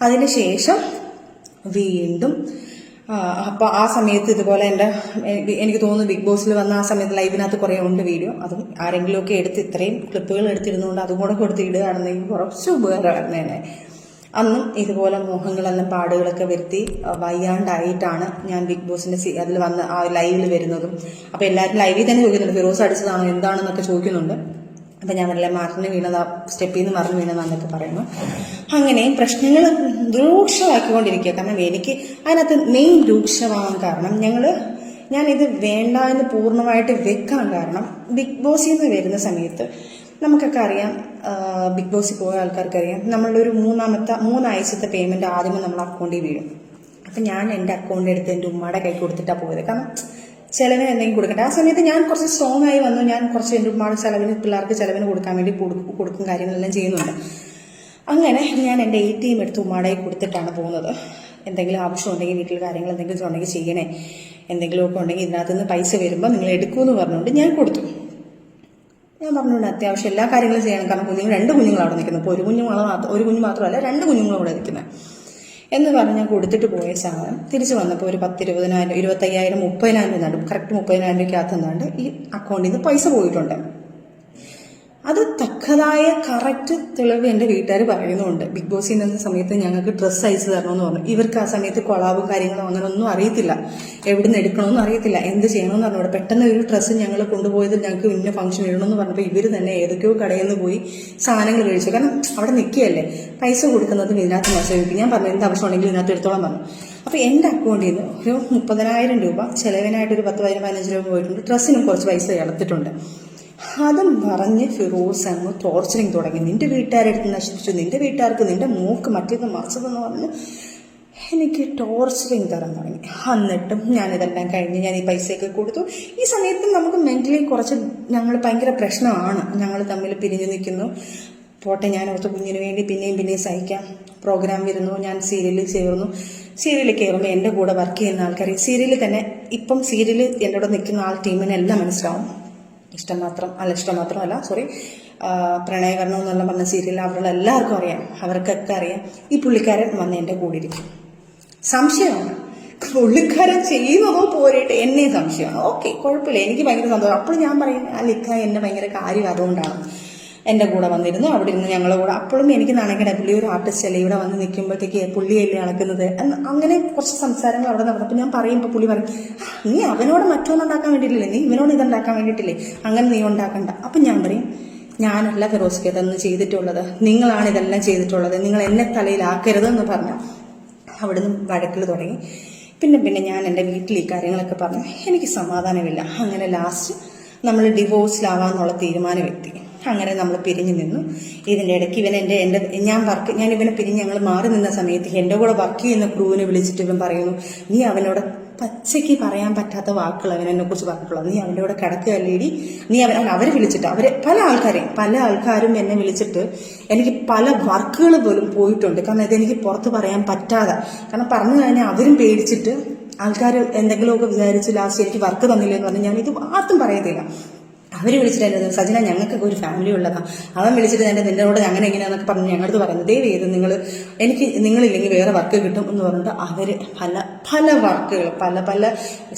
അതിന് ശേഷം വീണ്ടും അപ്പോൾ ആ സമയത്ത് ഇതുപോലെ എനിക്ക് തോന്നുന്നു ബിഗ് ബോസിൽ വന്ന ആ സമയത്ത് ലൈവിനകത്ത് കുറേ ഉണ്ട് വീഡിയോ. അതും ആരെങ്കിലുമൊക്കെ എടുത്ത് ഇത്രയും ക്ലിപ്പുകൾ എടുത്തിരുന്നുകൊണ്ട് അതും കൂടെ കൊടുത്ത് ഇടുകയാണെന്നെങ്കിൽ കുറച്ച് ഉപകാരമായിരുന്നേനെ. അന്നും ഇതുപോലെ മോഹങ്ങളെല്ലാം പാടുകളൊക്കെ വരുത്തി വയ്യാണ്ടായിട്ടാണ് ഞാൻ ബിഗ് ബോസിൻ്റെ അതിൽ വന്ന് ആ ലൈവിൽ വരുന്നതും. അപ്പോൾ എല്ലാവരും ലൈവിൽ തന്നെ ചോദിക്കുന്നുണ്ട് ഫിറോസ് അടിച്ചതാണോ എന്താണെന്നൊക്കെ ചോദിക്കുന്നുണ്ട്. അപ്പം ഞാൻ പറഞ്ഞില്ല മറിഞ്ഞ് വീണതാ, സ്റ്റെപ്പിൽ നിന്ന് മറിഞ്ഞ് വീണതാന്നൊക്കെ പറയുന്നു. അങ്ങനെ പ്രശ്നങ്ങൾ രൂക്ഷമാക്കിക്കൊണ്ടിരിക്കുക. കാരണം എനിക്ക് അതിനകത്ത് മെയിൻ രൂക്ഷമാകാൻ കാരണം ഞാനിത് വേണ്ട എന്ന് പൂർണ്ണമായിട്ട് വെക്കാൻ കാരണം ബിഗ് ബോസിൽ നിന്ന് വരുന്ന സമയത്ത് നമുക്കൊക്കെ അറിയാം, ബിഗ് ബോസിൽ പോയ ആൾക്കാർക്കറിയാം, നമ്മളൊരു മൂന്നാഴ്ചത്തെ പേയ്മെൻറ്റ് ആദ്യമേ നമ്മൾ അക്കൗണ്ടിൽ വീഴും. അപ്പം ഞാൻ എൻ്റെ അക്കൗണ്ട് എടുത്ത് എൻ്റെ ഉമ്മയുടെ കൈ കൊടുത്തിട്ടാണ് പോയത്. കാരണം ചിലവിന് എന്തെങ്കിലും കൊടുക്കട്ടെ. ആ സമയത്ത് ഞാൻ കുറച്ച് സ്ട്രോങ് ആയി വന്നു. ഞാൻ കുറച്ച് എൻ്റെ ഉമ്മയുടെ ചിലവിന് പിള്ളേർക്ക് ചിലവിന് കൊടുക്കാൻ വേണ്ടി കൊടുക്കും കാര്യങ്ങളെല്ലാം ചെയ്യുന്നുണ്ട്. അങ്ങനെ ഞാൻ എൻ്റെ ATM എടുത്ത് ഉമ്മയുടെ കൊടുത്തിട്ടാണ് പോകുന്നത്. എന്തെങ്കിലും ആവശ്യമുണ്ടെങ്കിൽ വീട്ടിൽ കാര്യങ്ങൾ എന്തെങ്കിലും ഉണ്ടെങ്കിൽ ചെയ്യണേ, എന്തെങ്കിലുമൊക്കെ ഉണ്ടെങ്കിൽ ഇതിനകത്ത് നിന്ന് പൈസ വരുമ്പോൾ നിങ്ങൾ എടുക്കുമെന്ന് പറഞ്ഞുകൊണ്ട് ഞാൻ കൊടുത്തു. ഞാൻ പറഞ്ഞുകൊണ്ട് അത്യാവശ്യം എല്ലാ കാര്യങ്ങളും ചെയ്യണം. കാരണം രണ്ട് കുഞ്ഞുങ്ങൾ അവിടെ നിൽക്കുന്നു. ഇപ്പോൾ ഒരു കുഞ്ഞ് മാത്രമല്ല 2 കുഞ്ഞുങ്ങളും അവിടെ നിൽക്കുന്നത് എന്ന് പറഞ്ഞ് ഞാൻ കൊടുത്തിട്ട് പോയ സാധനം തിരിച്ചു വന്നപ്പോൾ ഒരു 10,000, 20,000, 25,000, 30,000 എന്നാണ്ട് കറക്റ്റ് 30,000 രൂപയ്ക്കകത്ത് എന്നാണ്ട് ഈ അക്കൗണ്ടിൽ നിന്ന് പൈസ പോയിട്ടുണ്ട്. അത് തക്കതായ കറക്റ്റ് തെളിവ് എൻ്റെ വീട്ടുകാർ പറയുന്നുണ്ട്. ബിഗ് ബോസിൽ നിന്ന സമയത്ത് ഞങ്ങൾക്ക് ഡ്രസ്സ് അയച്ചു തരണമെന്ന് പറഞ്ഞു. ഇവർക്ക് ആ സമയത്ത് കൊളാബും കാര്യങ്ങളോ അങ്ങനെ ഒന്നും അറിയത്തില്ല, എവിടെ നിന്ന് എടുക്കണമെന്ന് അറിയത്തില്ല, എന്ത് ചെയ്യണമെന്ന് പറഞ്ഞൂടെ. പെട്ടെന്ന് ഒരു ഡ്രസ്സ് ഞങ്ങൾ കൊണ്ടുപോയത് ഞങ്ങൾക്ക് ഇന്ന ഫംഗ്ഷൻ ഇടണമെന്ന് പറഞ്ഞപ്പോൾ ഇവർ തന്നെ ഏതൊക്കെയോ കടയിൽ നിന്ന് പോയി സാധനങ്ങൾ മേടിച്ചു. കാരണം അവിടെ നിൽക്കുകയല്ലേ, പൈസ കൊടുക്കുന്നതും ഇതിനകത്ത് മെസ്സേജ്. ഞാൻ പറഞ്ഞു എന്ത് ആവശ്യമുണ്ടെങ്കിൽ ഇതിനകത്ത് എടുത്തോളം പറഞ്ഞു. അപ്പോൾ എൻ്റെ അക്കൗണ്ടിൽ നിന്ന് ഒരു 30,000 രൂപ ചിലവിനായിട്ട് ഒരു 10, 15 രൂപ പോയിട്ടുണ്ട്. ഡ്രസ്സിനും കുറച്ച് പൈസ ഇളത്തിട്ടുണ്ട്. അതും പറഞ്ഞ് ഫിറോസ് അങ്ങ് ടോർച്ചറിങ് തുടങ്ങി. നിന്റെ വീട്ടുകാരെടുത്ത് നശിപ്പിച്ചു, നിന്റെ വീട്ടുകാർക്ക് നിന്റെ മൂക്ക് മറ്റേത് മറിച്ചതെന്ന് പറഞ്ഞ് എനിക്ക് ടോർച്ചറിങ് തരാൻ തുടങ്ങി. എന്നിട്ടും ഞാനിതെല്ലാം കഴിഞ്ഞ് ഞാൻ ഈ പൈസയൊക്കെ കൊടുത്തു. ഈ സമയത്ത് നമുക്ക് മെൻ്റലി കുറച്ച് ഞങ്ങൾ ഭയങ്കര പ്രശ്നമാണ്. ഞങ്ങൾ തമ്മിൽ പിരിഞ്ഞു നിൽക്കുന്നു. പോട്ടെ, ഞാൻ ഓർത്ത് കുഞ്ഞിന് വേണ്ടി പിന്നെയും സഹിക്കാം. പ്രോഗ്രാം വരുന്നു, ഞാൻ സീരിയലിൽ ചേർന്നു. സീരിയലിൽ കയറുമ്പോൾ എൻ്റെ കൂടെ വർക്ക് ചെയ്യുന്ന ആൾക്കാർ സീരിയലിൽ തന്നെ ഇപ്പം സീരിയലിൽ എൻ്റെ കൂടെ നിൽക്കുന്ന ടീമിനെല്ലാം മനസ്സിലാവും. ഇഷ്ടം മാത്രമല്ല പ്രണയകരണം എന്നുള്ള പറഞ്ഞ സീരിയൽ അവരുടെ എല്ലാവർക്കും അറിയാം, അവർക്കൊക്കെ അറിയാം. ഈ പുള്ളിക്കാരൻ വന്ന് എൻ്റെ കൂടെ ഇരിക്കും. സംശയമാണ് പുള്ളിക്കാരൻ ചെയ്യുന്നതോ പോരട്ടെ, എന്നെ സംശയമാണ്. ഓക്കെ, കുഴപ്പമില്ല, എനിക്ക് ഭയങ്കര സന്തോഷം. അപ്പോൾ ഞാൻ പറയും ലിക്ക എന്നെ ഭയങ്കര കാര്യം അതുകൊണ്ടാണ് എൻ്റെ കൂടെ വന്നിരുന്നു. അവിടെ ഇരുന്ന് ഞങ്ങളുടെ കൂടെ അപ്പോഴും എനിക്ക് നാണക്കേടാ. പുള്ളി ഒരു ആർട്ടിസ്റ്റ് അല്ലേ, ഇവിടെ വന്ന് നിൽക്കുമ്പോഴത്തേക്ക് പുള്ളിയല്ലേ അളക്കുന്നത്. അങ്ങനെ കുറച്ച് സംസാരങ്ങൾ അവിടെ നടന്നു. അപ്പോൾ ഞാൻ പറയുമ്പോൾ പുള്ളി പറയും നീ അവനോട് മറ്റൊന്നുണ്ടാക്കാൻ വേണ്ടിയിട്ടില്ലേ, നീ ഇവനോട് ഇതുണ്ടാക്കാൻ വേണ്ടിയിട്ടില്ലേ, അങ്ങനെ നീ ഉണ്ടാക്കണ്ട. അപ്പം ഞാൻ പറയും ഞാനല്ല ഫിറോസ്ക്ക് ഇതൊന്നും ചെയ്തിട്ടുള്ളത്, നിങ്ങളാണ് ഇതെല്ലാം ചെയ്തിട്ടുള്ളത്, നിങ്ങൾ എന്നെ തലയിലാക്കരുതെന്ന് പറഞ്ഞു അവിടുന്ന് വഴക്കിൽ തുടങ്ങി. പിന്നെ ഞാൻ എൻ്റെ വീട്ടിൽ ഈ കാര്യങ്ങളൊക്കെ പറഞ്ഞു. എനിക്ക് സമാധാനമില്ല. അങ്ങനെ ലാസ്റ്റ് നമ്മൾ ഡിവോഴ്സിലാവാന്നുള്ള തീരുമാനമെത്തി. അങ്ങനെ നമ്മൾ പിരിഞ്ഞു നിന്നു. ഇതിൻ്റെ ഇടയ്ക്ക് ഞാൻ ഇവനെ പിരിഞ്ഞ് ഞങ്ങൾ മാറി നിന്ന സമയത്ത് എൻ്റെ കൂടെ വർക്ക് ചെയ്യുന്ന ക്രൂവിനെ വിളിച്ചിട്ട് ഇവൻ പറയുന്നു നീ അവനോട് പച്ചയ്ക്ക് പറയാൻ പറ്റാത്ത വാക്കുകൾ അവനെന്നെ കുറിച്ച് പറഞ്ഞിട്ടുള്ളത്. നീ അവൻ്റെ കൂടെ കിടക്കുകയല്ലേടി, നീ അവരെ വിളിച്ചിട്ട് പല ആൾക്കാരും എന്നെ വിളിച്ചിട്ട് എനിക്ക് പല വർക്കുകൾ പോലും പോയിട്ടുണ്ട്. കാരണം ഇതെനിക്ക് പുറത്ത് പറയാൻ പറ്റാതെ, കാരണം പറഞ്ഞു കഴിഞ്ഞാൽ അവരും പേടിച്ചിട്ട് ആൾക്കാർ എന്തെങ്കിലുമൊക്കെ വിചാരിച്ച് ലാസ്റ്റ് എനിക്ക് വർക്ക് തന്നില്ലെന്ന് പറഞ്ഞ് ഞാൻ ഇത് ആർക്കും പറയത്തില്ല. അവർ വിളിച്ചിട്ട് എൻ്റെ സജന ഞങ്ങൾക്കൊക്കെ ഒരു ഫാമിലി ഉള്ളതാണ്, അവൻ വിളിച്ചിട്ട് നിൻ്റെ കൂടെ അങ്ങനെ എങ്ങനെയാണെന്നൊക്കെ പറഞ്ഞ് ഞങ്ങളടുത്ത് പറയുന്നത് ദയവ് ചെയ്ത് നിങ്ങളില്ലെങ്കിൽ വേറെ വർക്ക് കിട്ടും എന്ന് പറഞ്ഞിട്ട് അവർ പല വർക്കുകൾ പല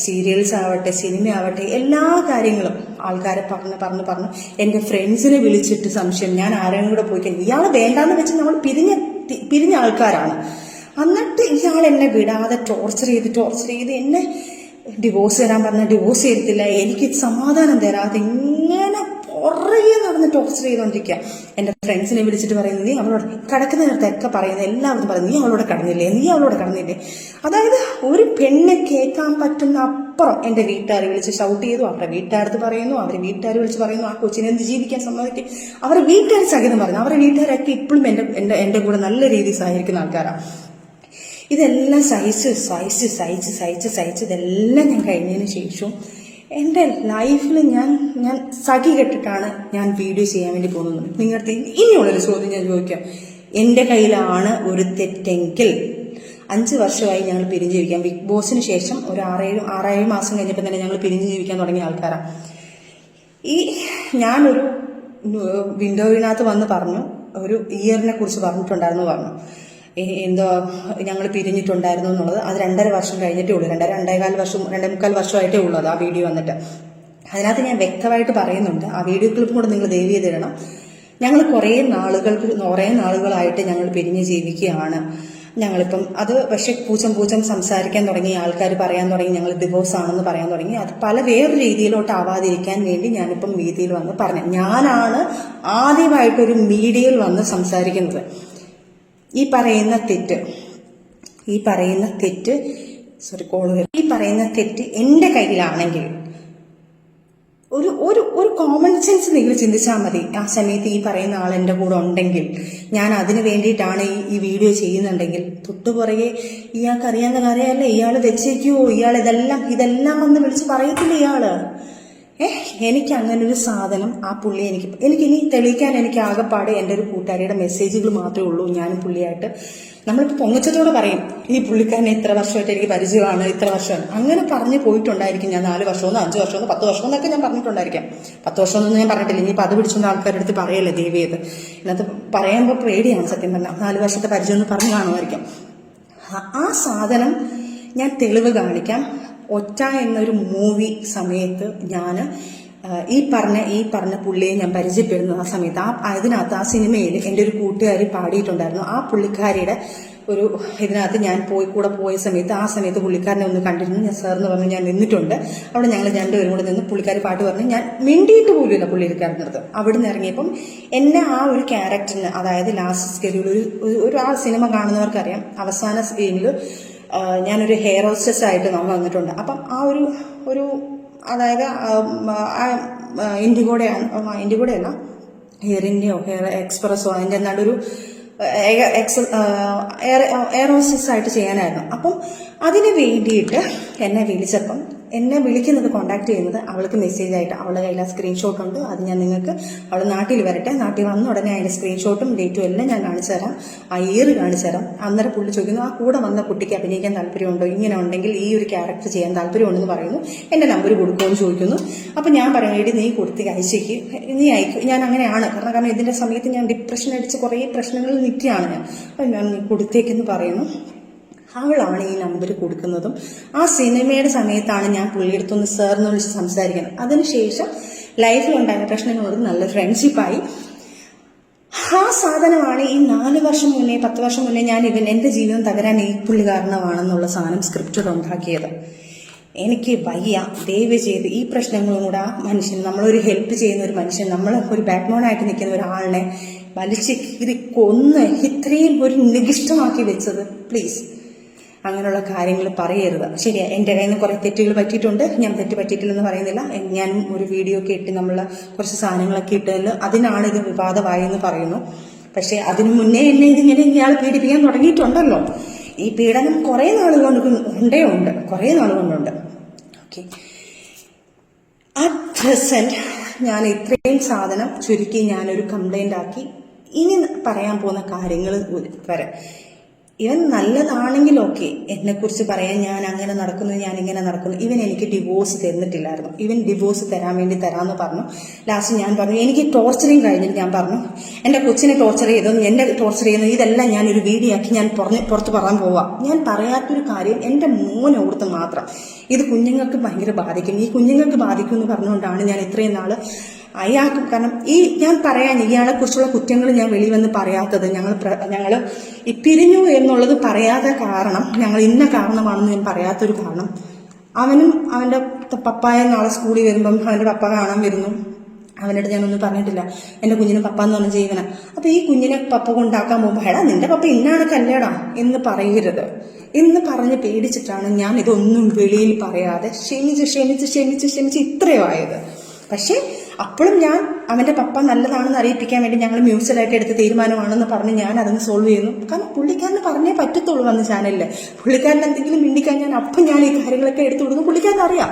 സീരിയൽസ് ആവട്ടെ സിനിമ ആവട്ടെ എല്ലാ കാര്യങ്ങളും ആൾക്കാരെ പറഞ്ഞ് എൻ്റെ ഫ്രണ്ട്സിനെ വിളിച്ചിട്ട് സംശയം ഞാൻ ആരെയും കൂടെ പോയി കഴിഞ്ഞാൽ ഇയാൾ വേണ്ടാന്ന് വെച്ച് നമ്മൾ പിരിഞ്ഞ ആൾക്കാരാണ്. എന്നിട്ട് ഇയാൾ എന്നെ വിടാതെ ടോർച്ചർ ചെയ്ത് എന്നെ ഡിവോഴ്സ് തരാൻ പറഞ്ഞാൽ ഡിവോഴ്സ് ചെയ്തിട്ടില്ല, എനിക്ക് സമാധാനം തരാതെ ഇങ്ങനെ പുറകെ നടന്ന് ടോർച്ചർ ചെയ്തുകൊണ്ടിരിക്കുക. എൻ്റെ ഫ്രണ്ട്സിനെ വിളിച്ചിട്ട് പറയുന്നത് നീ അവളോട് കിടക്കുന്ന നേരത്തൊക്കെ പറയുന്നത് എല്ലാവരും പറയുന്നത് നീ അവളോട് കടന്നില്ലേ. അതായത് ഒരു പെണ്ണ് കേൾക്കാൻ പറ്റുന്ന അപ്പുറം എൻ്റെ വീട്ടുകാർ വിളിച്ച് ഷൗട്ട് ചെയ്തു, അവരുടെ വീട്ടുകാരത്ത് പറയുന്നു, അവരെ വീട്ടുകാർ വിളിച്ച് പറയുന്നു ആ കൊച്ചിനെ എന്ത് ജീവിക്കാൻ സമ്മതിക്കും, അവരുടെ വീട്ടുകാർ സഹിതം പറയുന്നു. അവരുടെ വീട്ടുകാരൊക്കെ ഇപ്പോഴും എൻ്റെ കൂടെ നല്ല രീതിയിൽ സഹകരിക്കുന്ന ആൾക്കാരാണ്. ഇതെല്ലാം സഹിച്ച് ഇതെല്ലാം ഞാൻ കഴിഞ്ഞതിന് ശേഷം എൻ്റെ ലൈഫിൽ ഞാൻ സഖി കെട്ടിട്ടാണ് ഞാൻ വീഡിയോ ചെയ്യാൻ വേണ്ടി പോകുന്നത്. നിങ്ങളുടെ ഇനിയുള്ളൊരു ചോദ്യം ഞാൻ ചോദിക്കാം. എൻ്റെ കയ്യിലാണ് ഒരു തെറ്റെങ്കിൽ 5 വർഷമായി ഞങ്ങൾ പിരിഞ്ഞ് ജീവിക്കാം. ബിഗ് ബോസിന് ശേഷം ഒരു 6-7 മാസം കഴിഞ്ഞപ്പോൾ തന്നെ ഞങ്ങൾ പിരിഞ്ഞ് ജീവിക്കാൻ തുടങ്ങിയ ആൾക്കാരാണ്. ഞാനൊരു വിൻഡോവിനകത്ത് വന്ന് പറഞ്ഞു, ഒരു ഇയറിനെ കുറിച്ച് പറഞ്ഞു. എന്തോ ഞങ്ങൾ പിരിഞ്ഞിട്ടുണ്ടായിരുന്നു എന്നുള്ളത്. അത് 2.5 വർഷം കഴിഞ്ഞിട്ടേ ഉള്ളൂ, 2.5 വർഷമായിട്ടേ ഉള്ളൂ അത് ആ വീഡിയോ വന്നിട്ട്. അതിനകത്ത് ഞാൻ വ്യക്തമായിട്ട് പറയുന്നുണ്ട്, ആ വീഡിയോ ക്ലിപ്പും കൂടെ നിങ്ങൾ ദയവ് ചെയ്ത് ഇടണം. ഞങ്ങൾ കുറേ നാളുകളായിട്ട് ഞങ്ങൾ പിരിഞ്ഞ് ജീവിക്കുകയാണ്. ഞങ്ങളിപ്പം അത് പക്ഷെ പൂച്ചം സംസാരിക്കാൻ തുടങ്ങി, ആൾക്കാർ പറയാൻ തുടങ്ങി ഞങ്ങൾ ഡിവോഴ്സ് ആണെന്ന് പറയാൻ തുടങ്ങി. അത് പല വേറൊരു രീതിയിലോട്ട് ആവാതിരിക്കാൻ വേണ്ടി ഞാനിപ്പം മീഡിയയിൽ വന്ന് പറഞ്ഞു. ഞാനാണ് ആദ്യമായിട്ടൊരു മീഡിയയിൽ വന്ന് സംസാരിക്കുന്നത്. ഈ പറയുന്ന തെറ്റ് എൻ്റെ കയ്യിലാണെങ്കിൽ ഒരു കോമൺ സെൻസ് നിങ്ങൾ ചിന്തിച്ചാൽ മതി. ആ സമയത്ത് ഈ പറയുന്ന ആൾ എൻ്റെ കൂടെ ഉണ്ടെങ്കിൽ, ഞാൻ അതിന് വേണ്ടിയിട്ടാണ് ഈ വീഡിയോ ചെയ്യുന്നുണ്ടെങ്കിൽ, തൊട്ടുപുറകെ ഇയാൾക്ക് അറിയാവുന്ന കാര്യമല്ല, ഇയാൾ വെച്ചേക്കുവോ, ഇയാൾ ഇതെല്ലാം വന്ന് വിളിച്ച് പറയത്തില്ല ഇയാള്. എനിക്ക് അങ്ങനെ ഒരു സാധനം ആ പുള്ളി എനിക്കിനി തെളിയിക്കാൻ എനിക്ക് ആകെപ്പാട് എൻ്റെ ഒരു കൂട്ടുകാരിയുടെ മെസ്സേജുകൾ മാത്രമേ ഉള്ളൂ. ഞാനും പുള്ളിയായിട്ട് നമ്മളിപ്പോൾ പൊങ്ങച്ചത്തോടെ പറയും, ഈ പുള്ളിക്കാരനെ ഇത്ര വർഷമായിട്ട് എനിക്ക് പരിചയമാണ്, ഇത്ര വർഷമാണ്, അങ്ങനെ പറഞ്ഞു പോയിട്ടുണ്ടായിരിക്കും. ഞാൻ 4 വർഷമെന്നോ 5 വർഷമെന്നോ 10 വർഷമെന്നൊക്കെ ഞാൻ പറഞ്ഞിട്ടുണ്ടായിരിക്കാം. 10 വർഷമൊന്നും ഞാൻ പറഞ്ഞിട്ടില്ല. ഇനിയിപ്പോൾ അത് പിടിച്ചുകൊണ്ട് ആൾക്കാരുടെ അടുത്ത് പറയല്ലേ ദേവി. ഇത് ഇതിനകത്ത് പറയുമ്പോൾ പേടിയാണ് സത്യം പറഞ്ഞാൽ. 4 വർഷത്തെ പരിചയം ഒന്ന് പറഞ്ഞു കാണുമായിരിക്കും. ആ സാധനം ഞാൻ തെളിവ് കാണിക്കാം. ഒറ്റ എന്നൊരു മൂവി സമയത്ത് ഞാൻ ഈ പറഞ്ഞ പുള്ളിയെ ഞാൻ പരിചയപ്പെടുന്നു. ആ സമയത്ത് അതിനകത്ത് ആ സിനിമയിൽ എൻ്റെ ഒരു കൂട്ടുകാരി പാടിയിട്ടുണ്ടായിരുന്നു. ആ പുള്ളിക്കാരിയുടെ ഒരു ഇതിനകത്ത് ഞാൻ കൂടെ പോയ സമയത്ത് ആ സമയത്ത് പുള്ളിക്കാരനെ ഒന്ന് കണ്ടിരുന്നു. ഞാൻ സാറെന്ന് പറഞ്ഞ് ഞാൻ നിന്നിട്ടുണ്ട്. അവിടെ ഞങ്ങൾ 2 പേരും കൂടെ നിന്ന് പുള്ളിക്കാരി പാട്ട് പറഞ്ഞ് ഞാൻ മിണ്ടിയിട്ട് പോലുമില്ല പുള്ളിക്കാരനടുത്ത്. അവിടെ നിന്ന് ഇറങ്ങിയപ്പം എന്നെ ആ ഒരു ക്യാരക്ടറിന്, അതായത് ലാസ്റ്റ് സ്കെഡ്യൂൾ ഒരു ആ സിനിമ കാണുന്നവർക്കറിയാം, അവസാന സ്ക്രീനിൽ ഞാനൊരു ഹെയർ ഹോസ്റ്റസ് ആയിട്ട് നമ്മൾ വന്നിട്ടുണ്ട്. അപ്പം ആ ഒരു അതായത് ഇൻഡിഗോയുടെ അല്ല, ഹെയർ ഇന്ത്യയോ ഹെയർ എക്സ്പ്രസ്സോ അതിൻ്റെ എന്നാണ്ടൊരു എയർ ഹോസ്റ്റസ് ആയിട്ട് ചെയ്യാനായിരുന്നു. അപ്പം അതിന് വേണ്ടിയിട്ട് എന്നെ വിളിക്കുന്നത് കോണ്ടാക്ട് ചെയ്യുന്നത് അവൾക്ക് മെസ്സേജായിട്ട്, അവളുടെ കയ്യിൽ ആ സ്ക്രീൻഷോട്ട് ഉണ്ട്. അത് ഞാൻ നിങ്ങൾക്ക്, അവൾ നാട്ടിൽ വരട്ടെ, നാട്ടിൽ വന്ന ഉടനെ അതിൻ്റെ സ്ക്രീൻഷോട്ടും ഡേറ്റും എല്ലാം ഞാൻ കാണിച്ചു തരാം, ആ ഇയർ കാണിച്ചു തരാം. അന്നേരം പുള്ളി ചോദിക്കുന്നു, ആ കൂടെ വന്ന കുട്ടിക്ക് അഭിനയിക്കാൻ താല്പര്യമുണ്ടോ, ഇങ്ങനെ ഉണ്ടെങ്കിൽ ഈ ഒരു ക്യാരക്ടർ ചെയ്യാൻ താല്പര്യമുണ്ടെന്ന് പറയുന്നു. എൻ്റെ നമ്പർ കൊടുക്കുമെന്ന് ചോദിക്കുന്നു. അപ്പം ഞാൻ പറയുന്നത്, നീ കൊടുത്ത് അയച്ചേക്ക്, നീ അയക്കും. ഞാൻ അങ്ങനെയാണ്, കാരണം ഇതിൻ്റെ സമയത്ത് ഞാൻ ഡിപ്രഷൻ അടിച്ച് കുറേ പ്രശ്നങ്ങളിൽ നിൽക്കുകയാണ് ഞാൻ. അപ്പം ഞാൻ കൊടുത്തേക്കെന്ന് പറയുന്നു. അവളാണ് ഈ നമ്പർ കൊടുക്കുന്നതും. ആ സിനിമയുടെ സമയത്താണ് ഞാൻ പുള്ളിയെടുത്തൊന്ന് സാറിന് വിളിച്ച് സംസാരിക്കുന്നത്. അതിനുശേഷം ലൈഫിലുണ്ടായ പ്രശ്നങ്ങളോട് നല്ല ഫ്രണ്ട്ഷിപ്പായി. ആ സാധനമാണ് ഈ 4 വർഷം മുന്നേ 10 വർഷം മുന്നേ ഞാൻ എൻ്റെ ജീവിതം തകരാൻ ഈ പുള്ളി കാരണമാണെന്നുള്ള സാധനം സ്ക്രിപ്റ്റിൽ ഉണ്ടാക്കിയത്. എനിക്ക് വയ്യ, ദയവ് ചെയ്ത് ഈ പ്രശ്നങ്ങളും കൂടെ ആ മനുഷ്യൻ, നമ്മളൊരു ഹെൽപ്പ് ചെയ്യുന്ന ഒരു മനുഷ്യൻ, നമ്മൾ ഒരു ബാക്ക്ബോണായിട്ട് നിൽക്കുന്ന ഒരാളിനെ വലിച്ച് കീറി കൊന്ന് ഇത്രയും ഒരു നികിഷ്ടമാക്കി വെച്ചത്, പ്ലീസ് അങ്ങനെയുള്ള കാര്യങ്ങൾ പറയരുത്. ശരിയാ, എൻ്റെ കയ്യിൽ നിന്ന് കുറേ തെറ്റുകൾ പറ്റിയിട്ടുണ്ട്. ഞാൻ തെറ്റ് പറ്റിയിട്ടില്ലെന്ന് പറയുന്നില്ല. ഞാനും ഒരു വീഡിയോ ഒക്കെ ഇട്ട് നമ്മൾ കുറച്ച് സാധനങ്ങളൊക്കെ ഇട്ടതിൽ അതിനാണ് ഇത് വിവാദമായെന്ന് പറയുന്നു. പക്ഷേ അതിനു മുന്നേ എന്നെ ഇതിങ്ങനെ ഇയാൾ പീഡിപ്പിക്കാൻ തുടങ്ങിയിട്ടുണ്ടല്ലോ. ഈ പീഡനം കുറേ നാളുകൊണ്ട് കുറേ നാളുകൊണ്ടുണ്ട്. ഓക്കെ, അറ്റ് പ്രസന്റ് ഞാൻ ഇത്രയും സാധനം ചുരുക്കി ഞാനൊരു കംപ്ലൈൻ്റ് ആക്കി. ഇനി പറയാൻ പോകുന്ന കാര്യങ്ങൾ വരെ ഇവൻ നല്ലതാണെങ്കിൽ ഓക്കെ, എന്നെക്കുറിച്ച് പറയാൻ ഞാൻ അങ്ങനെ നടക്കുന്നു, ഞാൻ ഇങ്ങനെ നടക്കുന്നു. ഇവൻ എനിക്ക് ഡിവോഴ്സ് തന്നിട്ടില്ലായിരുന്നു. ഇവൻ ഡിവോഴ്സ് തരാമെന്ന് പറഞ്ഞു. ലാസ്റ്റ് ഞാൻ പറഞ്ഞു, എനിക്ക് ടോർച്ചറിങ് കഴിഞ്ഞിട്ട് ഞാൻ പറഞ്ഞു, എൻ്റെ കൊച്ചിനെ ടോർച്ചർ ചെയ്തതും എന്നെ ടോർച്ചർ ചെയ്യുന്നത് ഇതെല്ലാം ഞാനൊരു വീഡിയോ ആക്കി ഞാൻ പുറത്ത് പറയാൻ പോവാം. ഞാൻ പറയാത്തൊരു കാര്യം എൻ്റെ മോനോർത്ത് മാത്രം. ഇത് കുഞ്ഞുങ്ങൾക്ക് ഭയങ്കര ബാധിക്കും, ഈ കുഞ്ഞുങ്ങൾക്ക് ബാധിക്കും എന്ന് പറഞ്ഞുകൊണ്ടാണ് ഞാൻ ഇത്രയും നാൾ അയാൾക്ക്, കാരണം ഞാൻ പറയാൻ ഇയാളെക്കുറിച്ചുള്ള കുറ്റങ്ങൾ ഞാൻ വെളി വന്ന് പറയാത്തത്, ഞങ്ങൾ ഈ പിരിഞ്ഞു എന്നുള്ളത് പറയാത്ത കാരണം, ഞങ്ങൾ ഇന്ന കാരണമാണെന്ന് ഞാൻ പറയാത്തൊരു കാരണം, അവനും അവൻ്റെ പപ്പായ നാളെ സ്കൂളിൽ വരുമ്പം അവൻ്റെ പപ്പ കാണാൻ വരുന്നു. അവനോട് ഞാനൊന്നും പറഞ്ഞിട്ടില്ല, എൻ്റെ കുഞ്ഞിന് പപ്പ എന്ന് പറഞ്ഞ ജീവന. അപ്പം ഈ കുഞ്ഞിനെ പപ്പ കൊണ്ടാക്കാൻ പോകുമ്പോൾ, എടാ നിന്റെ പപ്പ ഇന്നാണ് കല്യാടാ എന്ന് പറയരുത് എന്ന് പറഞ്ഞ് പേടിച്ചിട്ടാണ് ഞാൻ ഇതൊന്നും വെളിയിൽ പറയാതെ ക്ഷമിച്ച് ഇത്രയോ ആയത്. പക്ഷേ അപ്പോഴും ഞാൻ അവൻ്റെ പപ്പ നല്ലതാണെന്ന് അറിയിപ്പിക്കാൻ വേണ്ടി ഞങ്ങൾ മ്യൂച്വലായിട്ട് എടുത്ത തീരുമാനമാണെന്ന് പറഞ്ഞ് ഞാൻ അതൊന്ന് സോൾവ് ചെയ്യുന്നു. കാരണം പുള്ളിക്കാരന് പറഞ്ഞേ പറ്റത്തുള്ളൂ വന്ന ചാനലിൽ. പുള്ളിക്കാരൻ എന്തെങ്കിലും മിണ്ടിക്കാൻ ഞാൻ ഈ കാര്യങ്ങളൊക്കെ എടുത്തു കൊടുക്കുന്നു. പുള്ളിക്കാരൻ അറിയാം,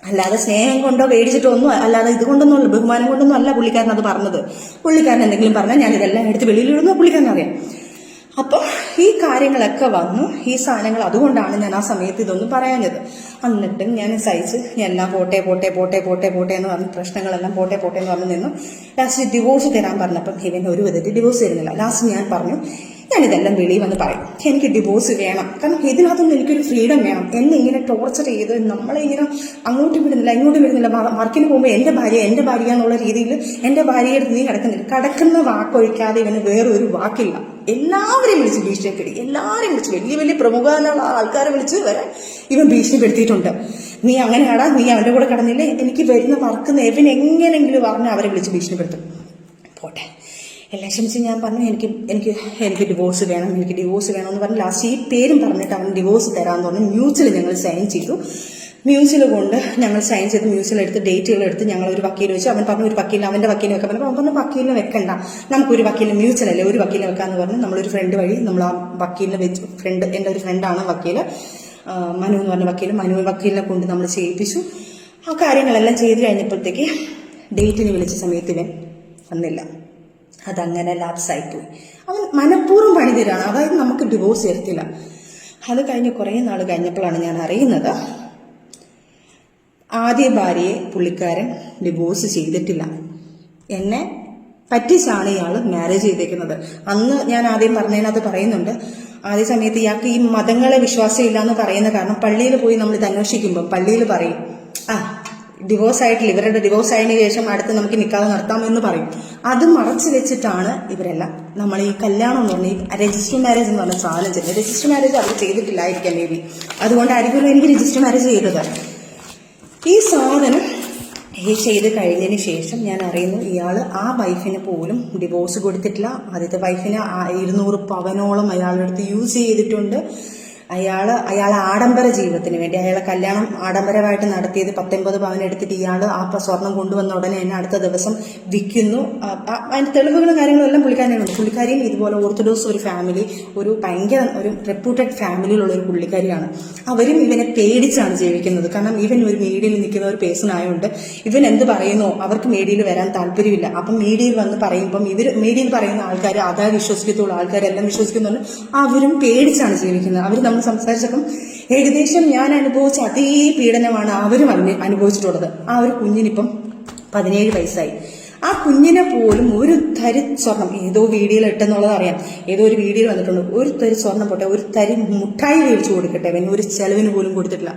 അല്ലാതെ സ്നേഹം കൊണ്ടോ പേടിച്ചിട്ടോ ഒന്നും, അല്ലാതെ ഇതുകൊണ്ടൊന്നും ബഹുമാനം കൊണ്ടൊന്നും അല്ല പുള്ളിക്കാരൻ അത് പറഞ്ഞത്. പുള്ളിക്കാരൻ എന്തെങ്കിലും പറഞ്ഞാൽ ഞാൻ ഇതെല്ലാം എടുത്ത് വെളിയിലിടുന്നു, പുള്ളിക്കാരൻ അറിയാം. അപ്പോൾ ഈ കാര്യങ്ങളൊക്കെ വന്നു, ഈ സാധനങ്ങൾ, അതുകൊണ്ടാണ് ഞാൻ ആ സമയത്ത് ഇതൊന്നും പറയാഞ്ഞത്. എന്നിട്ടും ഞാൻ സഹിച്ച് എല്ലാം പോട്ടെ എന്ന് പറഞ്ഞ് പ്രശ്നങ്ങളെല്ലാം പോട്ടെ എന്ന് പറഞ്ഞു നിന്നു. ലാസ്റ്റ് ഡിവോഴ്സ് തരാൻ പറഞ്ഞപ്പം ഇവൻ ഒരു വിധത്തിൽ ഡിവോഴ്സ് തരുന്നില്ല. ലാസ്റ്റ് ഞാൻ പറഞ്ഞു, ഞാനിതെല്ലാം വെളിയിൽ വന്ന് പറയും, എനിക്ക് ഡിവോഴ്സ് വേണം. കാരണം ഇതിനകത്തൊന്നും എനിക്കൊരു ഫ്രീഡം വേണം. എന്നെ ഇങ്ങനെ ടോർച്ചർ ചെയ്ത് നമ്മളെ ഇങ്ങനെ അങ്ങോട്ടും വിടുന്നില്ല ഇങ്ങോട്ടും വിടുന്നില്ല. വർക്കിന് പോകുമ്പോൾ എൻ്റെ ഭാര്യ എന്നുള്ള രീതിയിൽ എൻ്റെ ഭാര്യയുടെ നീ കിടക്കുന്ന വാക്കൊഴിക്കാതെ ഇവന് വേറൊരു വാക്കില്ല. എല്ലാവരെയും വിളിച്ച് ഭീഷണിപ്പെടുത്തി, എല്ലാവരെയും വിളിച്ച് വലിയ വലിയ പ്രമുഖമായ ആൾക്കാരെ വിളിച്ച് വരെ ഇവൻ ഭീഷണിപ്പെടുത്തിയിട്ടുണ്ട്. നീ അങ്ങനെയാടാ, നീ അവൻ്റെ കൂടെ കിടന്നില്ലേ, എനിക്ക് വരുന്ന വർക്ക് എവൻ എങ്ങനെയെങ്കിലും പറഞ്ഞ് അവരെ വിളിച്ച് ഭീഷണിപ്പെടുത്തും. പോട്ടെ, എല്ലാം ക്ഷമിച്ച് ഞാൻ പറഞ്ഞു എനിക്ക് ഡിവോഴ്സ് വേണം എന്ന് പറഞ്ഞ് ലാസ്റ്റ് ഈ പേരും പറഞ്ഞിട്ട് അവൻ ഡിവോഴ്സ് തരാമെന്ന് പറഞ്ഞു. മ്യൂച്വൽ ഞങ്ങൾ സൈൻ ചെയ്തു. മ്യൂച്വൽ കൊണ്ട് ഞങ്ങൾ സൈൻ ചെയ്ത് മ്യൂച്വൽ എടുത്ത് ഡേറ്റുകളെടുത്ത് ഞങ്ങൾ ഒരു വക്കീൽ വെച്ചു. അവൻ പറഞ്ഞു ഒരു വക്കീലിന്, അവൻ്റെ വക്കീലിനെ വെക്കാൻ പറഞ്ഞു. അവൻ പറഞ്ഞു വക്കീലിനെ വെക്കണ്ട, നമുക്കൊരു വക്കീലിന് മ്യൂച്വൽ അല്ലേ ഒരു വക്കീലിനെ വെക്കാമെന്ന് പറഞ്ഞ് നമ്മളൊരു ഫ്രണ്ട് വഴി നമ്മൾ ആ വക്കീലിനെ വെച്ചു. എൻ്റെ ഒരു ഫ്രണ്ടാണ് വക്കീൽ, മനു എന്ന് പറഞ്ഞ വക്കീലിനെ കൊണ്ട് നമ്മൾ ചെയ്യിപ്പിച്ചു. ആ കാര്യങ്ങളെല്ലാം ചെയ്ത് കഴിഞ്ഞപ്പോഴത്തേക്ക് ഡേറ്റിന് വിളിച്ച സമയത്ത് ഇവൻ വന്നില്ല. അതങ്ങനെ ലാപ്സായിപ്പോയി. അവൻ മനഃപൂർവ്വം പണി തരാണ്, അതായത് നമുക്ക് ഡിവോഴ്സ് തരത്തില്ല. അത് കഴിഞ്ഞ് കുറേ നാൾ കഴിഞ്ഞപ്പോഴാണ് ഞാൻ അറിയുന്നത് ആദ്യ ഭാര്യയെ പുള്ളിക്കാരൻ ഡിവോഴ്സ് ചെയ്തിട്ടില്ല. എന്നെ പറ്റിച്ചാണ് ഇയാൾ മാരേജ് ചെയ്തേക്കുന്നത്. അന്ന് ഞാൻ ആദ്യം പറഞ്ഞതിനകത്ത് പറയുന്നുണ്ട്, ആദ്യ സമയത്ത് ഇയാൾക്ക് ഈ മതങ്ങളെ വിശ്വാസമില്ല എന്ന് പറയുന്ന കാരണം പള്ളിയിൽ പോയി നമ്മൾ ഇത് അന്വേഷിക്കുമ്പോൾ പള്ളിയിൽ പറയും ഡിവോഴ്സ് ആയിട്ടില്ല, ഇവരുടെ ഡിവോഴ്സ് ആയതിനു ശേഷം അടുത്ത് നമുക്ക് നിക്കാതെ നടത്താമെന്ന് പറയും. അത് മറച്ചു വെച്ചിട്ടാണ് ഇവരെല്ലാം നമ്മൾ ഈ കല്യാണം എന്ന് പറഞ്ഞാൽ ഈ രജിസ്റ്റർ മാരേജ് എന്ന് പറഞ്ഞ സാധനം ചെയ്യുന്നത്. രജിസ്റ്റർ മാരേജ് അവർ ചെയ്തിട്ടില്ലായിരിക്കാം മേ ബി, അതുകൊണ്ടായിരിക്കുമല്ലോ എനിക്ക് രജിസ്റ്റർ മാരേജ് ചെയ്തത്. ഈ സാധനം ചെയ്ത് കഴിഞ്ഞതിന് ശേഷം ഞാൻ അറിയുന്നു ഇയാൾ ആ വൈഫിന് പോലും ഡിവോഴ്സ് കൊടുത്തിട്ടില്ല. ആദ്യത്തെ വൈഫിന് 200 പവനോളം അയാളുടെ അടുത്ത് യൂസ് ചെയ്തിട്ടുണ്ട്. അയാൾ ആഡംബര ജീവിതത്തിന് വേണ്ടി അയാളെ കല്യാണം ആഡംബരമായിട്ട് നടത്തിയത് 19 പവൻ എടുത്തിട്ട് ഇയാൾ ആ സ്വർണം കൊണ്ടുവന്ന ഉടനെ തന്നെ അടുത്ത ദിവസം വിൽക്കുന്നു. അതിൻ്റെ തെളിവുകളും കാര്യങ്ങളും എല്ലാം പുള്ളിക്കാരിയുണ്ട്. പുള്ളിക്കാരിയും ഇതുപോലെ ഓർത്തഡോക്സ് ഒരു ഫാമിലി, ഒരു ഭയങ്കര ഒരു റെപ്യൂട്ടഡ് ഫാമിലിയിലുള്ള ഒരു പുള്ളിക്കാരിയാണ്. അവരും ഇവനെ പേടിച്ചാണ് ജീവിക്കുന്നത്. കാരണം ഇവൻ ഒരു മീഡിയയിൽ നിൽക്കുന്ന ഒരു പേഴ്സൺ ആയതുകൊണ്ട് ഇവൻ എന്ത് പറയുന്നോ അവർക്ക് മീഡിയയിൽ വരാൻ താല്പര്യമില്ല. അപ്പം മീഡിയയിൽ വന്ന് പറയുമ്പം ഇവർ മീഡിയയിൽ പറയുന്ന ആൾക്കാർ അതാ വിശ്വസിക്കത്തുള്ളൂ, ആൾക്കാരെല്ലാം വിശ്വസിക്കുന്നുണ്ട്. അവരും പേടിച്ചാണ് ജീവിക്കുന്നത്. അവർ സംസാരിച്ചപ്പം ഏകദേശം ഞാൻ അനുഭവിച്ച അതേ പീഡനമാണ് അവരും അനുഭവിച്ചിട്ടുള്ളത്. ആ ഒരു കുഞ്ഞിനിപ്പം 17 വയസ്സായി. ആ കുഞ്ഞിനെ പോലും ഒരു തരി സ്വർണം, ഏതോ വീഡിയോയിൽ ഇട്ടെന്നുള്ളത് അറിയാം, ഏതോ ഒരു വീഡിയോയിൽ വന്നിട്ടുണ്ട്, ഒരു തരി സ്വർണം പോട്ടെ ഒരു തരി മുട്ടായി മേടിച്ചു കൊടുക്കട്ടെ അവൻ ഒരു ചെലവിന് പോലും കൊടുത്തിട്ടില്ല.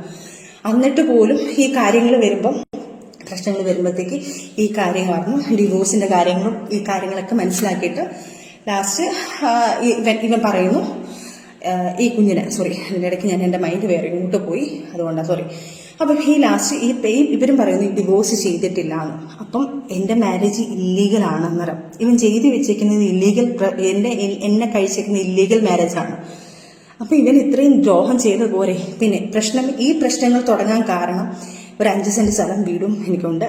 എന്നിട്ട് പോലും ഈ കാര്യങ്ങൾ വരുമ്പം പ്രശ്നങ്ങൾ വരുമ്പോഴത്തേക്ക് ഈ കാര്യങ്ങളായിരുന്നു ഡിവോഴ്സിന്റെ കാര്യങ്ങളും ഈ കാര്യങ്ങളൊക്കെ മനസ്സിലാക്കിയിട്ട് ലാസ്റ്റ് ഇവൻ പറയുന്നു ഈ കുഞ്ഞിനെ അതിൻ്റെ ഇടയ്ക്ക് ഞാൻ എൻ്റെ മൈൻഡ് വേറെ ഇങ്ങോട്ട് പോയി, അതുകൊണ്ടാണ് അപ്പം ഈ ലാസ്റ്റ് ഇവരും പറയുന്നു ഈ ഡിവോഴ്സ് ചെയ്തിട്ടില്ല എന്ന്. അപ്പം എൻ്റെ മാരേജ് ഇല്ലീഗലാണ് അന്നേരം ഇവൻ ചെയ്ത് വെച്ചേക്കുന്നത് ഇല്ലീഗൽ, എന്നെ കഴിച്ചേക്കുന്ന ഇല്ലീഗൽ മാരേജാണ്. അപ്പം ഇവൻ ഇത്രയും ദ്രോഹം ചെയ്ത പോരെ. പിന്നെ ഈ പ്രശ്നങ്ങൾ തുടങ്ങാൻ കാരണം ഒരു 5 സെന്റ് സ്ഥലം വീടും എനിക്കുണ്ട്.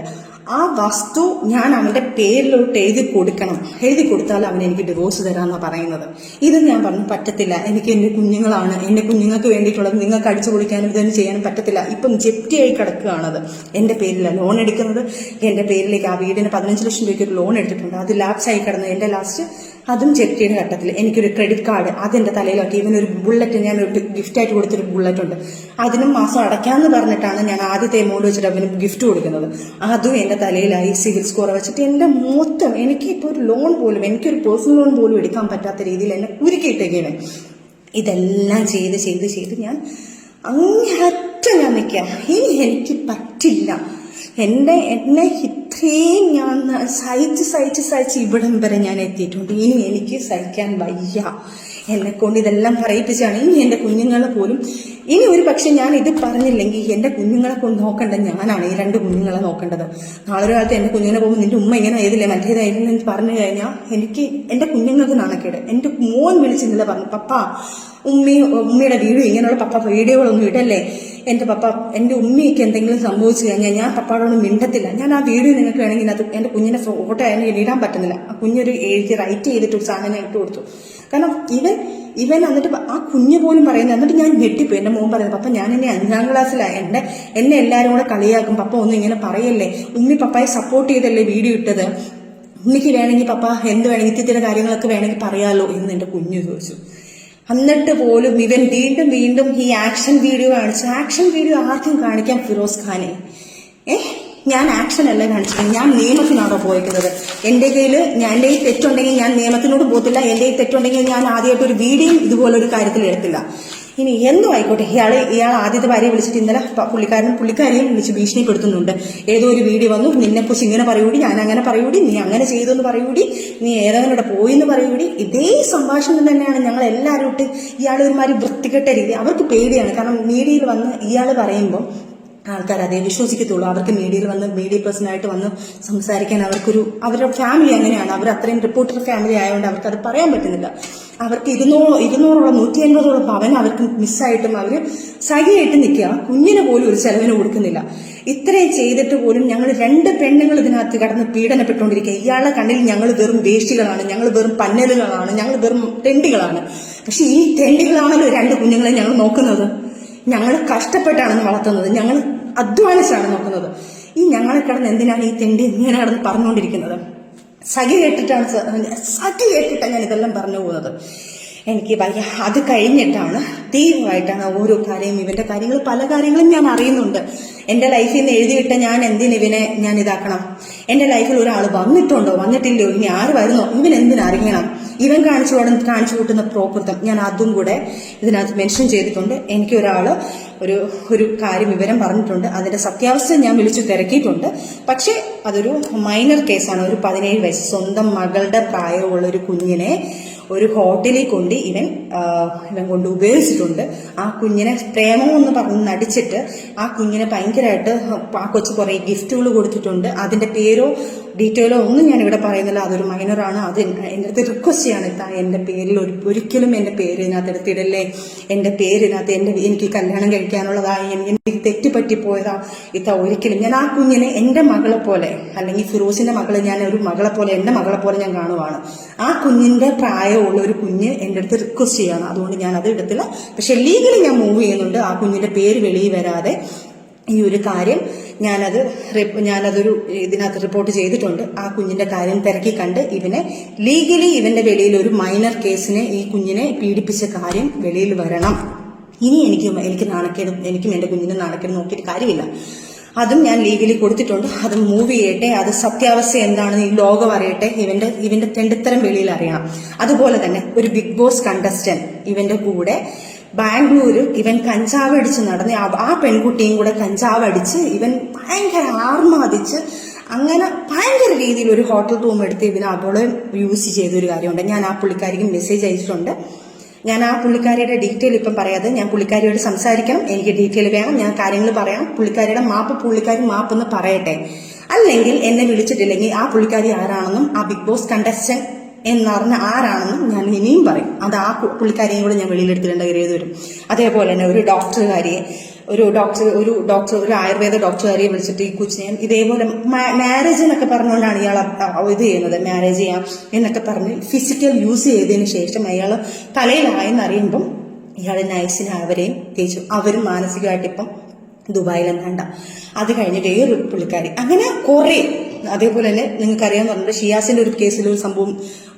ആ വസ്തു ഞാൻ അവന്റെ പേരിലോട്ട് എഴുതി കൊടുത്താൽ അവൻ എനിക്ക് ഡിവോഴ്സ് തരാമെന്നാണ് പറയുന്നത്. ഇത് ഞാൻ പറഞ്ഞു പറ്റത്തില്ല, എനിക്ക് എൻ്റെ കുഞ്ഞുങ്ങളാണ്, എൻ്റെ കുഞ്ഞുങ്ങൾക്ക് വേണ്ടിയിട്ടുള്ളത് നിങ്ങൾക്ക് അടിച്ചു പൊളിക്കാനും ഇതൊന്നും ചെയ്യാനും പറ്റത്തില്ല. ഇപ്പം ജപ്തിയായി കിടക്കുകയാണത്. എൻ്റെ പേരിലാണ് ലോൺ എടുക്കുന്നത്, എൻ്റെ പേരിലേക്ക് ആ വീടിന് 15 ലക്ഷം രൂപയ്ക്ക് ഒരു ലോൺ എടുത്തിട്ടുണ്ട്. അത് ലാപ്സായി കിടന്നു. എൻ്റെ ലാസ്റ്റ് അതും ജപ്തിയുടെ ഘട്ടത്തിൽ എനിക്കൊരു ക്രെഡിറ്റ് കാർഡ് അതെൻ്റെ തലയിലാക്കി. ഇവനൊരു ബുള്ളറ്റ്, ഞാൻ ഒരു ഗിഫ്റ്റായിട്ട് കൊടുത്തൊരു ബുള്ളറ്റ് ഉണ്ട്, അതിനും മാസം അടയ്ക്കാമെന്ന് പറഞ്ഞിട്ടാണ് ഞാൻ ആദ്യത്തെ എമൗണ്ട് വെച്ചിട്ട് അവന് ഗിഫ്റ്റ് കൊടുക്കുന്നത്. അതും എൻ്റെ തലയിലായി സിവിൽ സ്കോർ വെച്ചിട്ട് എൻ്റെ മൊത്തം എനിക്ക് ഇപ്പോൾ ഒരു ലോൺ പോലും, എനിക്കൊരു പേഴ്സണൽ ലോൺ പോലും എടുക്കാൻ പറ്റാത്ത രീതിയിൽ എന്നെ കുരുക്കിയിട്ടേക്കാണ്. ഇതെല്ലാം ചെയ്ത് ഞാൻ അങ്ങേയറ്റം ഞാൻ നിൽക്കാം. ഇനി എനിക്ക് പറ്റില്ല, എന്നെ ഇത്രയും ഞാൻ സഹിച്ച് ഇവിടം വരെ ഞാൻ എത്തിയിട്ടുണ്ട്. ഇനി എനിക്ക് സഹിക്കാൻ വയ്യ. എന്നെ കൊണ്ട് ഇതെല്ലാം പറയിപ്പിച്ചാണ്. ഇനി എൻ്റെ കുഞ്ഞുങ്ങളെ പോലും ഇനി ഒരു പക്ഷെ ഞാൻ ഇത് പറഞ്ഞില്ലെങ്കിൽ എൻ്റെ കുഞ്ഞുങ്ങളെ കൊണ്ട് നോക്കേണ്ടത് ഞാനാണ്, ഈ 2 കുഞ്ഞുങ്ങളെ നോക്കേണ്ടത്. നാളെ ഒരു കാലത്ത് എൻ്റെ കുഞ്ഞിനെ പോകുമ്പോൾ നിന്റെ ഉമ്മ ഇങ്ങനെ ഏതില്ലേ മറ്റേതായിരുന്നു എന്ന് പറഞ്ഞു കഴിഞ്ഞാൽ എനിക്ക് എൻ്റെ കുഞ്ഞുങ്ങൾക്ക് നാണക്കേട്. എൻ്റെ മോൻ വിളിച്ചില്ല പറഞ്ഞു, പപ്പ ഉമ്മയുടെ വീഡിയോ ഇങ്ങനെയുള്ള പപ്പ വീഡിയോകളൊന്നും ഇടല്ലേ, എൻ്റെ ഉമ്മയ്ക്ക് എന്തെങ്കിലും സംഭവിച്ചു കഴിഞ്ഞാൽ ഞാൻ പപ്പാടോട് മിണ്ടത്തില്ല. ഞാൻ ആ വീഡിയോ നിങ്ങൾക്ക് വേണമെങ്കിൽ അത് എൻ്റെ കുഞ്ഞിനെ ഫോട്ടോ ആയാലും ഇടാൻ പറ്റുന്നില്ല. ആ കുഞ്ഞൊരു റൈറ്റ് ചെയ്തിട്ട് ഒരു സാധനം ഇട്ട് കൊടുത്തു. കാരണം ഇവൻ എന്നിട്ട് ആ കുഞ്ഞ് പോലും പറയുന്നത്. എന്നിട്ട് ഞാൻ ഞെട്ടിപ്പോയി. എൻ്റെ മോൻ പറയുന്നത്, പപ്പ ഞാൻ എന്നെ 5ാം ക്ലാസ്സിലായി, എന്നെ എല്ലാവരും കൂടെ കളിയാക്കും, പപ്പ ഒന്നും ഇങ്ങനെ പറയല്ലേ, ഉമ്മി പപ്പായെ സപ്പോർട്ട് ചെയ്തല്ലേ വീഡിയോ ഇട്ടത്, ഉമ്മിക്ക് വേണമെങ്കിൽ പപ്പ എന്ത് വേണമെങ്കിൽ ഇത്തിരി കാര്യങ്ങളൊക്കെ വേണമെങ്കിൽ പറയാമല്ലോ എന്ന് എൻ്റെ കുഞ്ഞ് ചോദിച്ചു. എന്നിട്ട് പോലും ഇവൻ വീണ്ടും ഈ ആക്ഷൻ വീഡിയോ കാണിച്ചു. ആക്ഷൻ വീഡിയോ ആദ്യം കാണിക്കാൻ ഫിറോസ് ഖാനെ ഞാൻ ആക്ഷൻ അല്ല കാണിച്ചത്, ഞാൻ നിയമത്തിനാണോ പോയിരിക്കുന്നത്. എൻ്റെ കയ്യിൽ തെറ്റുണ്ടെങ്കിൽ ഞാൻ നിയമത്തിനോട് പോകത്തില്ല. എൻ്റെ തെറ്റുണ്ടെങ്കിൽ ഞാൻ ആദ്യമായിട്ട് ഒരു വീഡിയോ ഇതുപോലൊരു കാര്യത്തിൽ എടുത്തില്ല. ഇനി എന്തോ ആയിക്കോട്ടെ, ഇയാൾ ആദ്യത്തെ ഭാര്യയെ വിളിച്ചിട്ട് ഇന്നലെ പുള്ളിക്കാരിയും വിളിച്ച് ഭീഷണിപ്പെടുത്തുന്നുണ്ട്. ഏതോ ഒരു വീഡിയോ വന്നു, നിന്നെക്കുറിച്ച് ഇങ്ങനെ പറയൂടി, ഞാൻ അങ്ങനെ പറയൂടി, നീ അങ്ങനെ ചെയ്തെന്ന് പറയൂടി, നീ ഏതെങ്കിലും പോയി എന്ന് പറയൂടി. ഇതേ സംഭാഷണം തന്നെയാണ് ഞങ്ങൾ എല്ലാവരും ഇട്ട് ഇയാൾ ഒരുമാതിരി വൃത്തികെട്ട രീതി. അവർക്ക് പേടിയാണ്, കാരണം മീഡിയയിൽ വന്ന് ഇയാൾ പറയുമ്പോൾ ആൾക്കാർ അതേ വിശ്വസിക്കത്തുള്ളൂ. അവർക്ക് മീഡിയയിൽ വന്ന് മീഡിയ പേഴ്സണായിട്ട് വന്ന് സംസാരിക്കാൻ അവരുടെ ഫാമിലി അങ്ങനെയാണ്. അവർ അത്രയും റിപ്പോർട്ടർ ഫാമിലി ആയതുകൊണ്ട് അവർക്ക് അത് പറയാൻ പറ്റുന്നില്ല. അവർക്ക് 200 150 ഭവൻ അവർക്ക് മിസ്സായിട്ടും അവർ സഹിയായിട്ട് നിൽക്കുക. കുഞ്ഞിന് പോലും ഒരു ചെലവിന് കൊടുക്കുന്നില്ല. ഇത്രയും ചെയ്തിട്ട് പോലും ഞങ്ങൾ 2 പെണ്ണുങ്ങൾ ഇതിനകത്ത് കടന്ന് പീഡനപ്പെട്ടുകൊണ്ടിരിക്കുക. ഇയാളുടെ കണ്ണിൽ ഞങ്ങൾ വെറും വേഷ്ടികളാണ്, ഞങ്ങൾ വെറും പന്നലുകളാണ്, ഞങ്ങൾ വെറും തെണ്ടികളാണ്. പക്ഷെ ഈ തെണ്ടികളാണല്ലോ 2 കുഞ്ഞുങ്ങളെ ഞങ്ങൾ നോക്കുന്നത്. ഞങ്ങൾ കഷ്ടപ്പെട്ടാണ് വളർത്തുന്നത്, ഞങ്ങൾ അധ്വാനിച്ചാണ് നോക്കുന്നത്. ഈ ഞങ്ങളെ കിടന്ന് എന്തിനാണ് ഈ തെണ്ടി ഇങ്ങനെ കിടന്ന് പറഞ്ഞുകൊണ്ടിരിക്കുന്നത്? സഖി കേട്ടിട്ടാണ് ഞാൻ ഇതെല്ലാം പറഞ്ഞു പോകുന്നത്. എനിക്ക് വയ്യ. അത് കഴിഞ്ഞിട്ടാണ് ദൈവമായിട്ടാണ് ഓരോ കാര്യം, ഇവന്റെ കാര്യങ്ങൾ പല കാര്യങ്ങളും ഞാൻ അറിയുന്നുണ്ട്. എന്റെ ലൈഫിൽ നിന്ന് എഴുതിവിട്ട ഞാൻ ഇവനെ ഞാൻ ഇതാക്കണം? എന്റെ ലൈഫിൽ ഒരാൾ വന്നിട്ടുണ്ടോ, വന്നിട്ടില്ലയോ, ഇനി ആര് വരുന്നോ, ഇവൻ എന്തിനറിയണം? ഇവൻ കാണിച്ചു കൂട്ടുന്ന പ്രോകൃതം ഞാൻ അതും കൂടെ ഇതിനകത്ത് മെൻഷൻ ചെയ്തിട്ടുണ്ട്. എനിക്ക് ഒരാള് ഒരു വിവരം പറഞ്ഞിട്ടുണ്ട്. അതിന്റെ സത്യാവസ്ഥ ഞാൻ വിളിച്ചു തിരക്കിയിട്ടുണ്ട്. പക്ഷെ അതൊരു മൈനർ കേസാണ്. ഒരു 17 വയസ്സ് സ്വന്തം മകളുടെ പ്രായമുള്ള ഒരു കുഞ്ഞിനെ ഒരു ഹോട്ടലിൽ കൊണ്ട് ഇവൻ കൊണ്ട് ഉപയോഗിച്ചിട്ടുണ്ട്. ആ കുഞ്ഞിനെ പ്രേമമെന്ന് പറഞ്ഞ് നടിച്ചിട്ട് ആ കുഞ്ഞിനെ ഭയങ്കരമായിട്ട് ആ കൊച്ചു കുറെ ഗിഫ്റ്റുകൾ കൊടുത്തിട്ടുണ്ട്. അതിന്റെ പേരോ ഡീറ്റെയിലോ ഒന്നും ഞാൻ ഇവിടെ പറയുന്നില്ല. അതൊരു മൈനറാണ്. അത് എൻ്റെ അടുത്ത് റിക്വസ്റ്റ് ചെയ്യാണ്, എൻ്റെ പേരിൽ ഒരിക്കലും എൻ്റെ പേര് ഇതിനകത്ത് എടുത്തിടല്ലേ. എൻ്റെ പേരിനകത്ത് എനിക്ക് കല്യാണം കഴിക്കാനുള്ളതായി എനിക്ക് തെറ്റുപറ്റിപ്പോയതാ ഒരിക്കലും. ഞാൻ ആ കുഞ്ഞിനെ എൻ്റെ മകളെ പോലെ, അല്ലെങ്കിൽ ഫിറോസിന്റെ മകളെ ഞാൻ ഒരു മകളെ പോലെ, എൻ്റെ മകളെ പോലെ ഞാൻ കാണുവാണ്. ആ കുഞ്ഞിന്റെ പ്രായമുള്ള ഒരു കുഞ്ഞ് എൻ്റെ അടുത്ത് റിക്വസ്റ്റ് ചെയ്യാണ്. അതുകൊണ്ട് ഞാൻ അത് എടുത്തില്ല. പക്ഷെ ലീഗലി ഞാൻ മൂവ് ചെയ്യുന്നുണ്ട്. ആ കുഞ്ഞിന്റെ പേര് വെളിയിൽ വരാതെ ഈ ഒരു കാര്യം ഞാനതൊരു ഇതിനകത്ത് റിപ്പോർട്ട് ചെയ്തിട്ടുണ്ട്. ആ കുഞ്ഞിന്റെ കാര്യം തിരക്കി കണ്ട് ലീഗലി ഇവന്റെ വെളിയിൽ ഒരു മൈനർ കേസിനെ ഈ കുഞ്ഞിനെ പീഡിപ്പിച്ച കാര്യം വെളിയിൽ വരണം. ഇനി എനിക്ക് നാണക്കേട്, എനിക്കും എന്റെ കുഞ്ഞിനെ നാണക്കേട് നോക്കിയിട്ട് കാര്യമില്ല. അതും ഞാൻ ലീഗലി കൊടുത്തിട്ടുണ്ട്. അത് മൂവ് ചെയ്യട്ടെ. അത് സത്യാവസ്ഥ എന്താണെന്ന് ഈ ലോകം അറിയട്ടെ. ഇവന്റെ തെണ്ടിത്തരം വെളിയിൽ അറിയണം. അതുപോലെ തന്നെ ഒരു ബിഗ് ബോസ് കണ്ടസ്റ്റന്റ് ഇവന്റെ കൂടെ ബാംഗ്ലൂര് ഇവൻ കഞ്ചാവ് അടിച്ച് നടന്ന് ആ പെൺകുട്ടിയും കൂടെ കഞ്ചാവ് അടിച്ച് ഇവൻ ഭയങ്കര ആർമാദിച്ച് അങ്ങനെ ഭയങ്കര രീതിയിൽ ഒരു ഹോട്ടൽ റൂം എടുത്ത് അവളെ യൂസ് ചെയ്തൊരു കാര്യമുണ്ട്. ഞാൻ ആ പുള്ളിക്കാരിക്ക് മെസ്സേജ് അയച്ചിട്ടുണ്ട്. ഞാൻ ആ പുള്ളിക്കാരിയുടെ ഡീറ്റെയിൽ ഇപ്പം പറയാതെ ഞാൻ പുള്ളിക്കാരിയോട് സംസാരിക്കണം. എനിക്ക് ഡീറ്റെയിൽ വേണം. ഞാൻ കാര്യങ്ങൾ പറയാം. പുള്ളിക്കാരിയുടെ പുള്ളിക്കാരി മാപ്പെന്ന് പറയട്ടെ. അല്ലെങ്കിൽ എന്നെ വിളിച്ചിട്ടില്ലെങ്കിൽ ആ പുള്ളിക്കാരി ആരാണെന്നും ആ ബിഗ് ബോസ് കണ്ടസ്റ്റന്റ് എന്നറിഞ്ഞ ആരാണെന്നും ഞാൻ ഇനിയും പറയും. അത് ആ പുള്ളിക്കാരിയും കൂടെ ഞാൻ വെളിയിലെടുത്തിട്ടുണ്ട് കയറിയത് വരും. അതേപോലെ തന്നെ ഒരു ആയുർവേദ ഡോക്ടറുകാരിയെ വിളിച്ചിട്ട് ഈ കൊച്ചിനെ ഇതേപോലെ മാരേജ് എന്നൊക്കെ പറഞ്ഞുകൊണ്ടാണ് ഇയാൾ ഇത് ചെയ്യുന്നത്. മാരേജ് ചെയ്യാം എന്നൊക്കെ പറഞ്ഞ് ഫിസിക്കൽ യൂസ് ചെയ്തതിന് ശേഷം അയാൾ തലയിലായെന്നറിയുമ്പം ഇയാൾ നൈസിന് അവരെയും തേച്ചു. അവരും മാനസികമായിട്ട് ഇപ്പം ദുബായിലെന്നാണ്ട. അത് കഴിഞ്ഞിട്ട് ഒരു പുള്ളിക്കാരി അങ്ങനെ കുറെ. അതേപോലെ തന്നെ നിങ്ങൾക്കറിയാന്ന് പറഞ്ഞിട്ട് ഷിയാസിന്റെ ഒരു കേസിൽ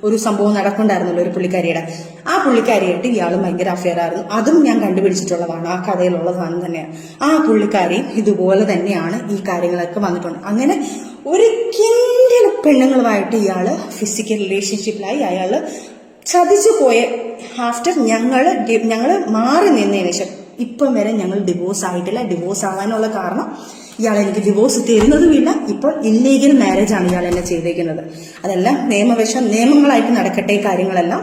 ഒരു സംഭവം നടക്കണ്ടായിരുന്നല്ലോ ഒരു പുള്ളിക്കാരിയുടെ. ആ പുള്ളിക്കാരിയായിട്ട് ഇയാളും ഭയങ്കര അഫെയർ ആയിരുന്നു. അതും ഞാൻ കണ്ടുപിടിച്ചിട്ടുള്ളതാണ്. ആ കഥയിലുള്ള സാധനം തന്നെയാണ്. ആ പുള്ളിക്കാരി ഇതുപോലെ തന്നെയാണ് ഈ കാര്യങ്ങളൊക്കെ വന്നിട്ടുണ്ട്. അങ്ങനെ ഒരു കിൻഡിൽ പെണ്ണുങ്ങളുമായിട്ട് ഇയാള് ഫിസിക്കൽ റിലേഷൻഷിപ്പിലായി. അയാള് ചതിച്ചു പോയ ആഫ്റ്റർ ഞങ്ങള് മാറി നിന്നതിന് ശേഷം ഇപ്പം വരെ ഞങ്ങൾ ഡിവോഴ്സ് ആയിട്ടില്ല. ഡിവോഴ്സ് ആവാനുള്ള കാരണം ഇയാൾ എനിക്ക് ഡിവോഴ്സ് തരുന്നതുമില്ല. ഇപ്പോൾ ഇല്ലീഗൽ മാരേജ് ആണ് ഇയാൾ എന്നെ ചെയ്തേക്കുന്നത്. അതെല്ലാം നിയമങ്ങളായിട്ട് നടക്കട്ടെ കാര്യങ്ങളെല്ലാം.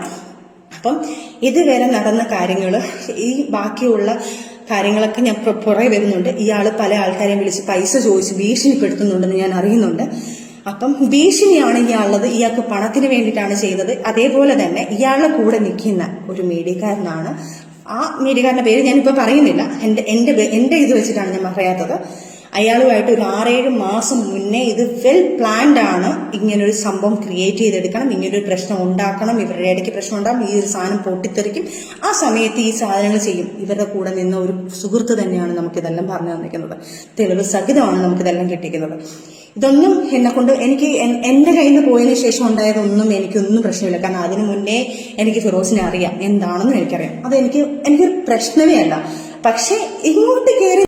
അപ്പം ഇതുവരെ നടന്ന കാര്യങ്ങൾ, ഈ ബാക്കിയുള്ള കാര്യങ്ങളൊക്കെ ഞാൻ പുറകെ വരുന്നുണ്ട്. ഇയാൾ പല ആൾക്കാരെയും വിളിച്ച് പൈസ ചോദിച്ച് ഭീഷണിപ്പെടുത്തുന്നുണ്ടെന്ന് ഞാൻ അറിയുന്നുണ്ട്. അപ്പം ഭീഷണിയാണ് ഇയാളുള്ളത്. ഇയാൾക്ക് പണത്തിന് വേണ്ടിയിട്ടാണ് ചെയ്തത്. അതേപോലെ തന്നെ ഇയാളുടെ കൂടെ നിൽക്കുന്ന ഒരു മീഡിയക്കാരനാണ്. ആ മീഡിയക്കാരന്റെ പേര് ഞാനിപ്പോൾ പറയുന്നില്ല. എന്റെ ഇത് വെച്ചിട്ടാണ് ഞാൻ പറയാത്തത്. അയാളുമായിട്ട് ഒരു 6-7 മാസം മുന്നേ ഇത് വെൽ പ്ലാൻഡ് ആണ്. ഇങ്ങനൊരു സംഭവം ക്രിയേറ്റ് ചെയ്തെടുക്കണം, ഇങ്ങനൊരു പ്രശ്നം ഉണ്ടാക്കണം, ഇവരുടെ ഇടയ്ക്ക് പ്രശ്നം ഉണ്ടാകും, ഈ ഒരു സാധനം പൊട്ടിത്തെറിക്കും, ആ സമയത്ത് ഈ സാധനങ്ങൾ ചെയ്യും. ഇവരുടെ കൂടെ നിന്ന ഒരു സുഹൃത്ത് തന്നെയാണ് നമുക്കിതെല്ലാം പറഞ്ഞു തന്നിരിക്കുന്നത്. തെളിവ് സഹിതമാണ് നമുക്കിതെല്ലാം കിട്ടിയിരിക്കുന്നത്. ഇതൊന്നും എന്നെക്കൊണ്ട് എനിക്ക് എന്റെ കയ്യിൽ നിന്ന് പോയതിനു ശേഷം ഉണ്ടായതൊന്നും എനിക്കൊന്നും പ്രശ്നമില്ല. കാരണം അതിനു മുന്നേ എനിക്ക് ഫിറോസിനെ അറിയാം, എന്താണെന്ന് എനിക്കറിയാം. അത് എനിക്കൊരു പ്രശ്നമേ അല്ല. പക്ഷെ ഇങ്ങോട്ട് കയറി